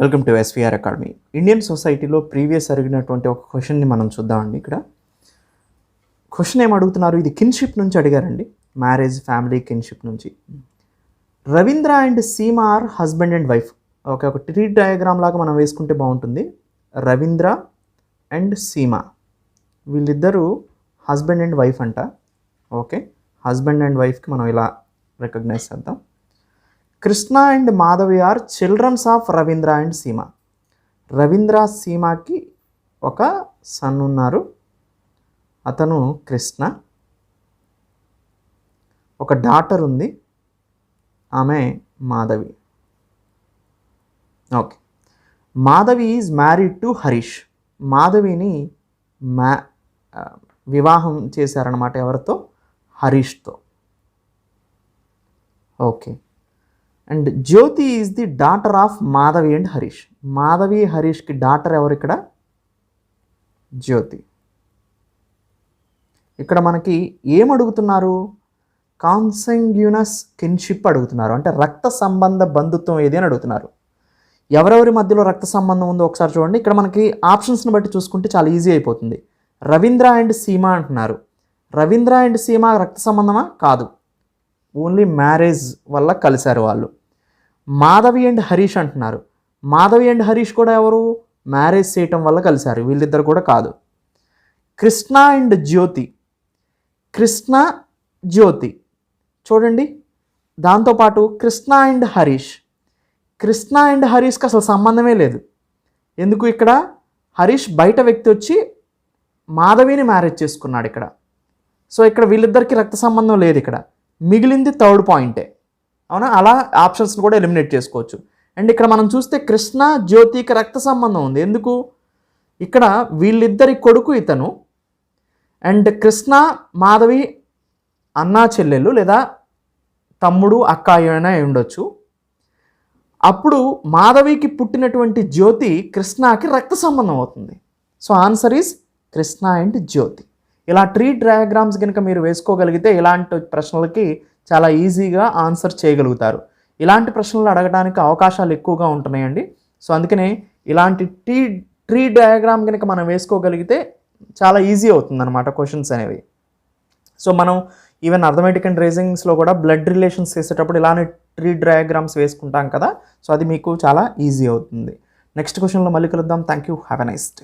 Welcome to SVR academy. Indian సొసైటీలో previous అడిగినటువంటి ఒక క్వశ్చన్ని మనం చూద్దామండి. ఇక్కడ క్వశ్చన్ ఏం అడుగుతున్నారు, ఇది కిన్షిప్ నుంచి అడిగారండి, మ్యారేజ్ ఫ్యామిలీ కిన్షిప్ నుంచి. Ravindra and Seema are husband and wife. Okay, ఒక ట్రీ డయాగ్రామ్ లాగా మనం వేసుకుంటే బాగుంటుంది. రవీంద్ర అండ్ సీమ వీళ్ళిద్దరూ హస్బెండ్ అండ్ వైఫ్ అంట. ఓకే, హస్బెండ్ అండ్ వైఫ్కి మనం ఇలా రికగ్నైజ్ చేద్దాం. Krishna and Madhavi are childrens of Ravindra and Seema. Ravindra సీమకి ఒక సన్ ఉన్నారు, అతను కృష్ణ. ఒక డాటర్ ఉంది, ఆమె Madhavi. Okay, Madhavi is married to Harish. మాధవిని వివాహం చేశారనమాట. ఎవరితో? హరీష్తో. Okay, and Jyoti is the daughter of Madhavi and Harish. Madhavi హరీష్కి డాటర్ ఎవరు ఇక్కడ? జ్యోతి. ఇక్కడ మనకి ఏం అడుగుతున్నారు? కాన్సంగ్యూనస్ కిన్షిప్ అడుగుతున్నారు, అంటే రక్త సంబంధ బంధుత్వం ఏది అని అడుగుతున్నారు. ఎవరెవరి మధ్యలో రక్త సంబంధం ఉందో ఒకసారి చూడండి. ఇక్కడ మనకి ఆప్షన్స్ని బట్టి చూసుకుంటే చాలా ఈజీ అయిపోతుంది. రవీంద్ర అండ్ సీమ అంటున్నారు. రవీంద్ర అండ్ సీమ రక్త సంబంధమా? కాదు, ఓన్లీ మ్యారేజ్ వల్ల కలిశారు వాళ్ళు. మాధవి అండ్ హరీష్ అంటున్నారు. మాధవి అండ్ హరీష్ కూడా ఎవరు? మ్యారేజ్ చేయటం వల్ల కలిశారు, వీళ్ళిద్దరు కూడా కాదు. కృష్ణ అండ్ జ్యోతి. కృష్ణ జ్యోతి చూడండి. దాంతోపాటు కృష్ణ అండ్ హరీష్. కృష్ణ అండ్ హరీష్కి అసలు సంబంధమే లేదు. ఎందుకు? ఇక్కడ హరీష్ బయట వ్యక్తి వచ్చి మాధవిని మ్యారేజ్ చేసుకున్నాడు ఇక్కడ. సో ఇక్కడ వీళ్ళిద్దరికి రక్త సంబంధం లేదు. ఇక్కడ మిగిలింది థర్డ్ పాయింటే, అవునా? అలా ఆప్షన్స్ని కూడా ఎలిమినేట్ చేసుకోవచ్చు. అండ్ ఇక్కడ మనం చూస్తే కృష్ణ జ్యోతికి రక్త సంబంధం ఉంది. ఎందుకు? ఇక్కడ వీళ్ళిద్దరి కొడుకు ఇతను, అండ్ కృష్ణ మాధవి అన్నా చెల్లెలు లేదా తమ్ముడు అక్క అయినా ఉండొచ్చు. అప్పుడు మాధవికి పుట్టినటువంటి జ్యోతి కృష్ణకి రక్త సంబంధం అవుతుంది. So answer is Krishna and Jyoti. ఇలా ట్రీ డయాగ్రామ్స్ కనుక మీరు వేసుకోగలిగితే ఇలాంటి ప్రశ్నలకి చాలా ఈజీగా ఆన్సర్ చేయగలుగుతారు. ఇలాంటి ప్రశ్నలు అడగడానికి అవకాశాలు ఎక్కువగా ఉంటున్నాయండి. సో అందుకనే ఇలాంటి ట్రీ డయాగ్రామ్ కనుక మనం వేసుకోగలిగితే చాలా ఈజీ అవుతుందన్నమాట క్వశ్చన్స్ అనేవి. సో మనం ఈవెన్ అర్థమెటిక్ అండ్ రీజనింగ్స్లో కూడా బ్లడ్ రిలేషన్స్ చేసేటప్పుడు ఇలానే ట్రీ డయాగ్రామ్స్ వేసుకుంటాం కదా. సో అది మీకు చాలా ఈజీ అవుతుంది. నెక్స్ట్ క్వశ్చన్లో మళ్ళీ కలుద్దాం. Thank you. Have a nice day.